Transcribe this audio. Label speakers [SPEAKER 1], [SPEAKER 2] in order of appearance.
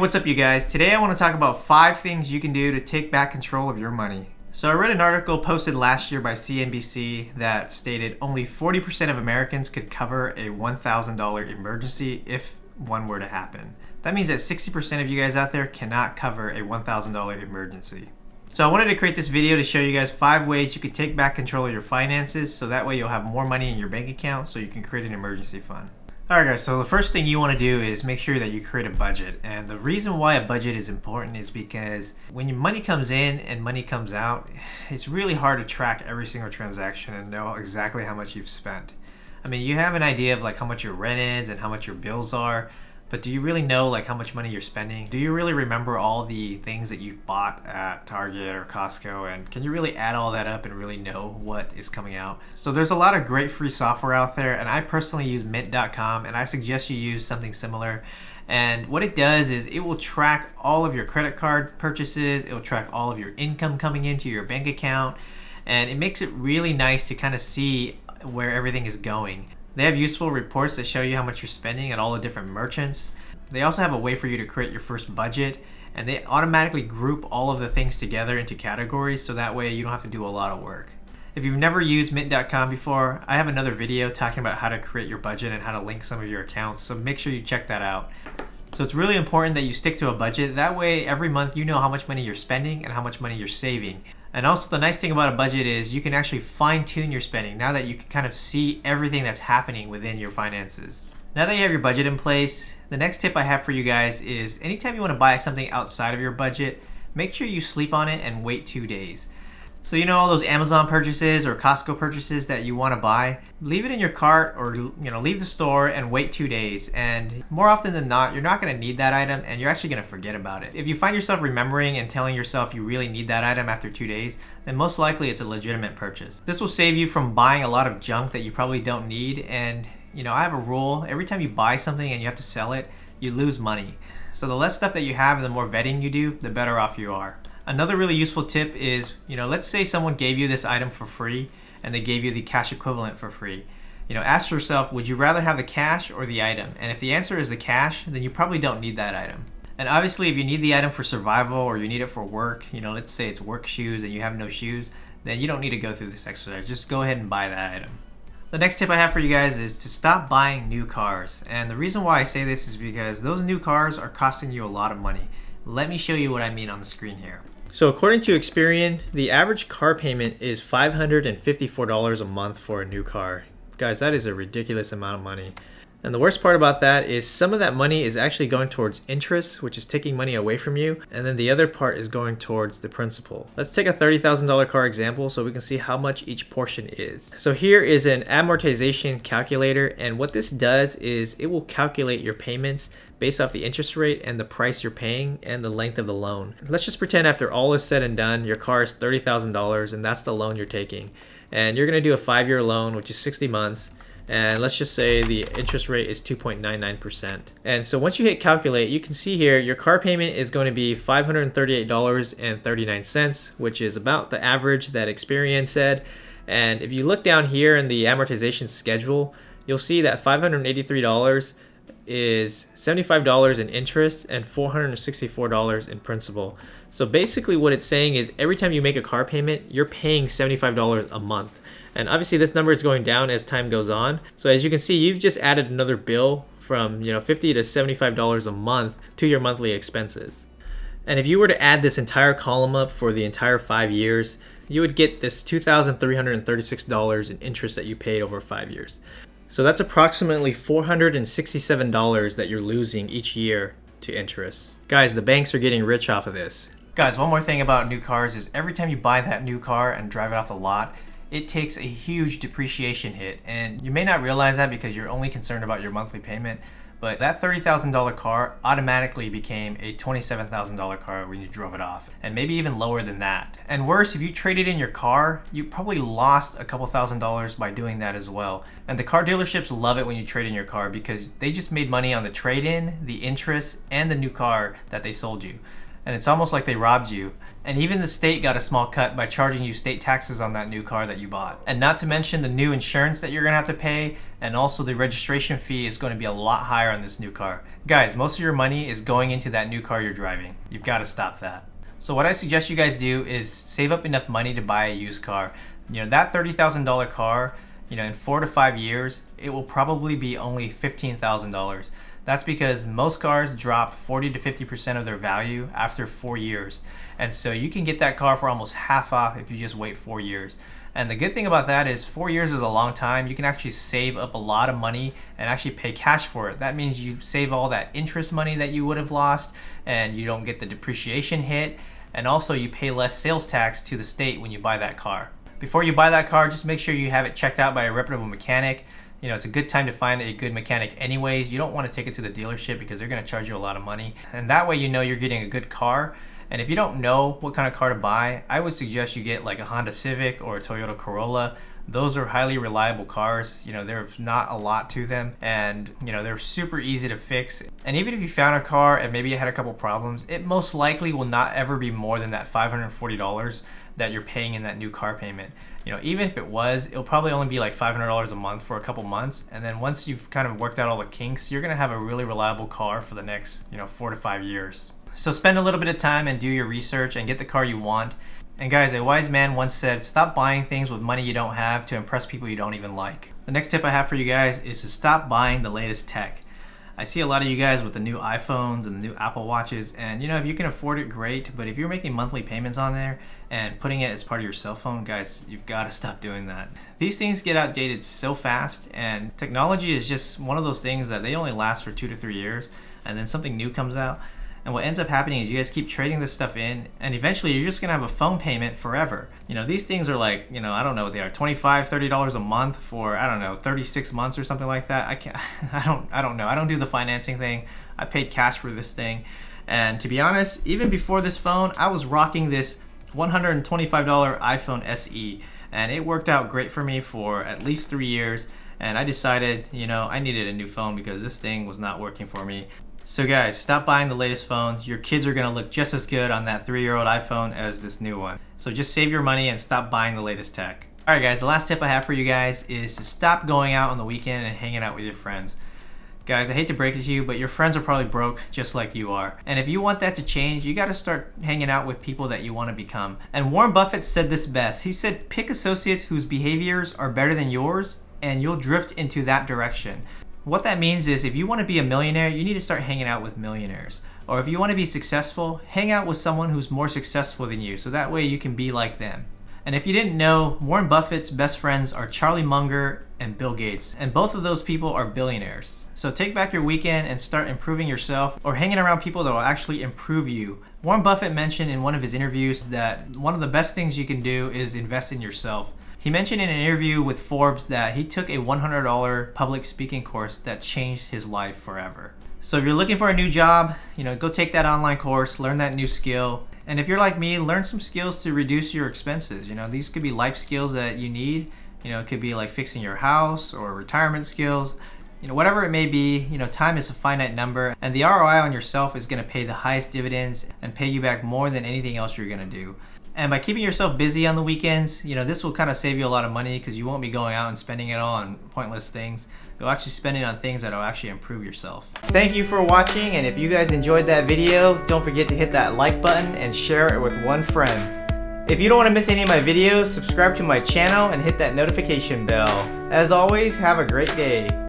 [SPEAKER 1] what's up you guys? Today I want to talk about 5 things you can do to take back control of your money. So I read an article posted last year by CNBC that stated only 40% of Americans could cover a $1,000 emergency if one were to happen. That means that 60% of you guys out there cannot cover a $1,000 emergency. So I wanted to create this video to show you guys 5 ways you can take back control of your finances so that way you'll have more money in your bank account so you can create an emergency fund. Alright guys, so the first thing you want to do is make sure that you create a budget. And the reason why a budget is important is because when your money comes in and money comes out, it's really hard to track every single transaction and know exactly how much you've spent. I mean, you have an idea of like how much your rent is and how much your bills are, but do you really know like how much money you're spending? Do you really remember all the things that you've bought at Target or Costco, and can you really add all that up and really know what is coming out? So there's a lot of great free software out there, and I personally use mint.com, and I suggest you use something similar. And what it does is it will track all of your credit card purchases, it will track all of your income coming into your bank account, and it makes it really nice to kind of see where everything is going. They have useful reports that show you how much you're spending at all the different merchants. They also have a way for you to create your first budget, and they automatically group all of the things together into categories so that way you don't have to do a lot of work. If you've never used mint.com before, I have another video talking about how to create your budget and how to link some of your accounts, so make sure you check that out. So it's really important that you stick to a budget. That way every month you know how much money you're spending and how much money you're saving. And also the nice thing about a budget is you can actually fine-tune your spending now that you can kind of see everything that's happening within your finances. Now that you have your budget in place, the next tip I have for you guys is anytime you want to buy something outside of your budget, make sure you sleep on it and wait 2 days. So you know all those Amazon purchases or Costco purchases that you want to buy, leave it in your cart or leave the store and wait 2 days. And more often than not, you're not going to need that item and you're actually going to forget about it. If you find yourself remembering and telling yourself you really need that item after 2 days, then most likely it's a legitimate purchase. This will save you from buying a lot of junk that you probably don't need. And I have a rule, every time you buy something and you have to sell it, you lose money. So the less stuff that you have and the more vetting you do, the better off you are. Another really useful tip is, let's say someone gave you this item for free and they gave you the cash equivalent for free. Ask yourself, would you rather have the cash or the item? And if the answer is the cash, then you probably don't need that item. And obviously if you need the item for survival or you need it for work, let's say it's work shoes and you have no shoes, then you don't need to go through this exercise. Just go ahead and buy that item. The next tip I have for you guys is to stop buying new cars. And the reason why I say this is because those new cars are costing you a lot of money. Let me show you what I mean on the screen here. So according to Experian, the average car payment is $554 a month for a new car. Guys, that is a ridiculous amount of money. And the worst part about that is some of that money is actually going towards interest, which is taking money away from you, and then the other part is going towards the principal. Let's take a $30,000 car example so we can see how much each portion is. So here is an amortization calculator, and what this does is it will calculate your payments based off the interest rate and the price you're paying and the length of the loan. Let's just pretend after all is said and done, your car is $30,000 and that's the loan you're taking. And you're gonna do a 5-year loan, which is 60 months. And let's just say the interest rate is 2.99%. And so once you hit calculate, you can see here your car payment is going to be $538.39, which is about the average that Experian said. And if you look down here in the amortization schedule, you'll see that $583 is $75 in interest and $464 in principal. So basically what it's saying is every time you make a car payment, you're paying $75 a month. And obviously this number is going down as time goes on. So as you can see, you've just added another bill from $50 to $75 a month to your monthly expenses. And if you were to add this entire column up for the entire 5 years, you would get this $2,336 in interest that you paid over 5 years. So that's approximately $467 that you're losing each year to interest. Guys, the banks are getting rich off of this. Guys, one more thing about new cars is every time you buy that new car and drive it off the lot, it takes a huge depreciation hit. And you may not realize that because you're only concerned about your monthly payment, but that $30,000 car automatically became a $27,000 car when you drove it off, and maybe even lower than that. And worse, if you traded in your car, you probably lost a couple $1,000s by doing that as well. And the car dealerships love it when you trade in your car because they just made money on the trade-in, the interest, and the new car that they sold you. and it's almost like they robbed you. And even the state got a small cut by charging you state taxes on that new car that you bought. And not to mention the new insurance that you're gonna have to pay, and also the registration fee is gonna be a lot higher on this new car. Guys, most of your money is going into that new car you're driving. You've gotta stop that. So what I suggest you guys do is save up enough money to buy a used car. That $30,000 car, in 4 to 5 years, it will probably be only $15,000. That's because most cars drop 40 to 50% of their value after 4 years. And so you can get that car for almost half off if you just wait 4 years. And the good thing about that is 4 years is a long time. You can actually save up a lot of money and actually pay cash for it. That means you save all that interest money that you would have lost, and you don't get the depreciation hit. And also you pay less sales tax to the state when you buy that car. Before you buy that car, just make sure you have it checked out by a reputable mechanic. It's a good time to find a good mechanic anyways. You don't want to take it to the dealership because they're going to charge you a lot of money. And that way you're getting a good car. And if you don't know what kind of car to buy, I would suggest you get like a Honda Civic or a Toyota Corolla. Those are highly reliable cars. There's not a lot to them, and they're super easy to fix. And even if you found a car and maybe it had a couple problems, it most likely will not ever be more than that $540 that you're paying in that new car payment. Even if it was, it'll probably only be like $500 a month for a couple months. And then once you've kind of worked out all the kinks, you're gonna have a really reliable car for the next 4 to 5 years. So spend a little bit of time and do your research and get the car you want. And guys, a wise man once said, stop buying things with money you don't have to impress people you don't even like. The next tip I have for you guys is to stop buying the latest tech. I see a lot of you guys with the new iPhones and the new Apple Watches, and if you can afford it, great, but if you're making monthly payments on there and putting it as part of your cell phone, guys, you've got to stop doing that. These things get outdated so fast, and technology is just one of those things that they only last for 2 to 3 years, and then something new comes out. And what ends up happening is you guys keep trading this stuff in, and eventually you're just gonna have a phone payment forever. These things are like, I don't know what they are, $25, $30 a month for, 36 months or something like that. I don't know. I don't do the financing thing. I paid cash for this thing. And to be honest, even before this phone, I was rocking this $125 iPhone SE, and it worked out great for me for at least 3 years. And I decided, I needed a new phone because this thing was not working for me. So guys, stop buying the latest phones. Your kids are gonna look just as good on that 3-year-old iPhone as this new one. So just save your money and stop buying the latest tech. Alright guys, the last tip I have for you guys is to stop going out on the weekend and hanging out with your friends. Guys, I hate to break it to you, but your friends are probably broke just like you are. And if you want that to change, you gotta start hanging out with people that you wanna become. And Warren Buffett said this best. He said, pick associates whose behaviors are better than yours, and you'll drift into that direction. What that means is if you want to be a millionaire, you need to start hanging out with millionaires. Or if you want to be successful, hang out with someone who's more successful than you, so that way you can be like them. And if you didn't know, Warren Buffett's best friends are Charlie Munger and Bill Gates, and both of those people are billionaires. So take back your weekend and start improving yourself, or hanging around people that will actually improve you. Warren Buffett mentioned in one of his interviews that one of the best things you can do is invest in yourself. He mentioned in an interview with Forbes that he took a $100 public speaking course that changed his life forever. So if you're looking for a new job, go take that online course, learn that new skill. And if you're like me, learn some skills to reduce your expenses. These could be life skills that you need. It could be like fixing your house or retirement skills. Whatever it may be, time is a finite number, and the ROI on yourself is going to pay the highest dividends and pay you back more than anything else you're going to do. And by keeping yourself busy on the weekends, this will kind of save you a lot of money because you won't be going out and spending it all on pointless things. You'll actually spend it on things that will actually improve yourself. Thank you for watching, and if you guys enjoyed that video, don't forget to hit that like button and share it with one friend. If you don't want to miss any of my videos, subscribe to my channel and hit that notification bell. As always, have a great day.